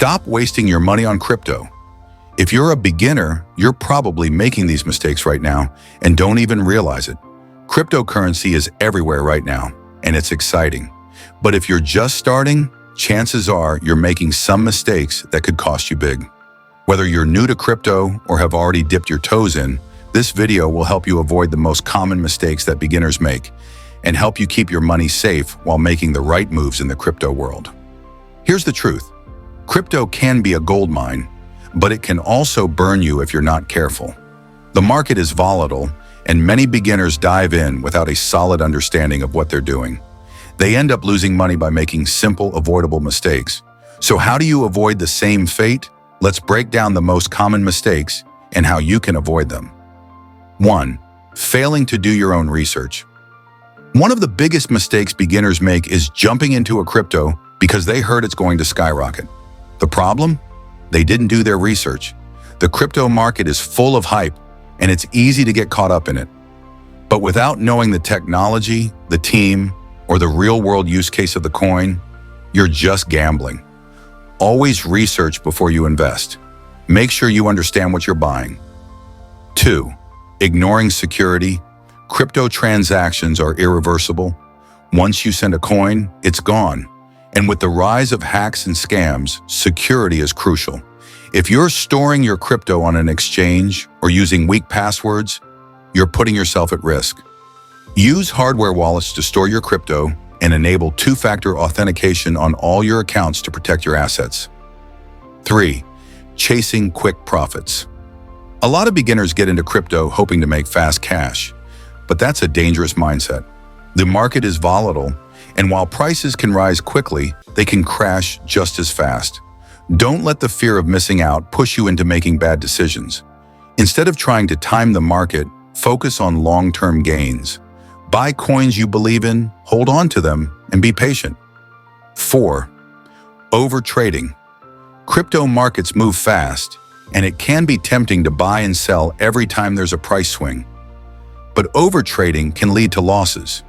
Stop wasting your money on crypto. If you're a beginner, you're probably making these mistakes right now and don't even realize it. Cryptocurrency is everywhere right now, and it's exciting. But if you're just starting, chances are you're making some mistakes that could cost you big. Whether you're new to crypto or have already dipped your toes in, this video will help you avoid the most common mistakes that beginners make and help you keep your money safe while making the right moves in the crypto world. Here's the truth. Crypto can be a gold mine, but it can also burn you if you're not careful. The market is volatile, and many beginners dive in without a solid understanding of what they're doing. They end up losing money by making simple, avoidable mistakes. So how do you avoid the same fate? Let's break down the most common mistakes and how you can avoid them. 1. Failing to do your own research. One of the biggest mistakes beginners make is jumping into a crypto because they heard it's going to skyrocket. The problem? They didn't do their research. The crypto market is full of hype, and it's easy to get caught up in it. But without knowing the technology, the team, or the real-world use case of the coin, you're just gambling. Always research before you invest. Make sure you understand what you're buying. 2. Ignoring security. Crypto transactions are irreversible. Once you send a coin, it's gone. And with the rise of hacks and scams, security is crucial. If you're storing your crypto on an exchange or using weak passwords, you're putting yourself at risk. Use hardware wallets to store your crypto and enable two-factor authentication on all your accounts to protect your assets. 3. Chasing quick profits. A lot of beginners get into crypto hoping to make fast cash, but that's a dangerous mindset. The market is volatile, and while prices can rise quickly, they can crash just as fast. Don't let the fear of missing out push you into making bad decisions. Instead of trying to time the market, focus on long-term gains. Buy coins you believe in, hold on to them, and be patient. 4. Overtrading. Crypto markets move fast, and it can be tempting to buy and sell every time there's a price swing. But overtrading can lead to losses.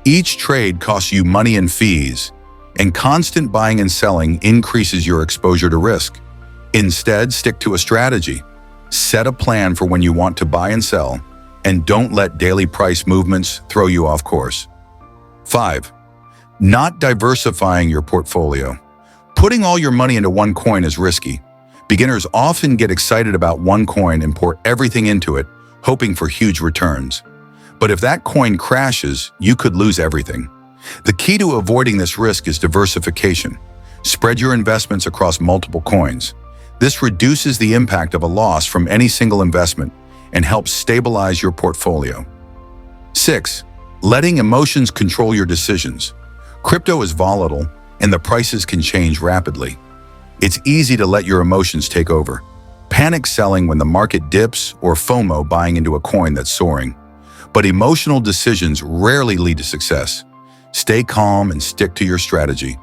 Each trade costs you money and fees, and constant buying and selling increases your exposure to risk. Instead, stick to a strategy. Set a plan for when you want to buy and sell, and don't let daily price movements throw you off course. 5. Not diversifying your portfolio. Putting all your money into one coin is risky. Beginners often get excited about one coin and pour everything into it, hoping for huge returns. But if that coin crashes, you could lose everything. The key to avoiding this risk is diversification. Spread your investments across multiple coins. This reduces the impact of a loss from any single investment and helps stabilize your portfolio. 6. Letting emotions control your decisions. Crypto is volatile, and the prices can change rapidly. It's easy to let your emotions take over. Panic selling when the market dips or FOMO buying into a coin that's soaring. But emotional decisions rarely lead to success. Stay calm and stick to your strategy.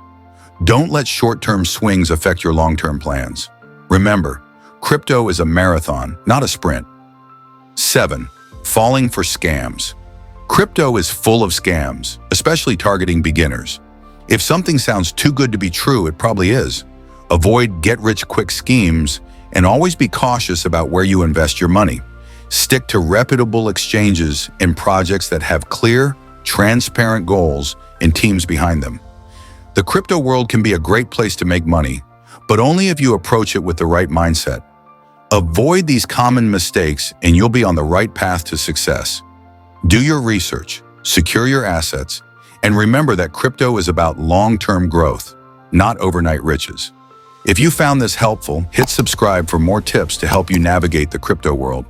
Don't let short-term swings affect your long-term plans. Remember, crypto is a marathon, not a sprint. 7. Falling for scams. Crypto is full of scams, especially targeting beginners. If something sounds too good to be true, it probably is. Avoid get-rich-quick schemes and always be cautious about where you invest your money. Stick to reputable exchanges and projects that have clear, transparent goals and teams behind them. The crypto world can be a great place to make money, but only if you approach it with the right mindset. Avoid these common mistakes and you'll be on the right path to success. Do your research, secure your assets, and remember that crypto is about long-term growth, not overnight riches. If you found this helpful, hit subscribe for more tips to help you navigate the crypto world.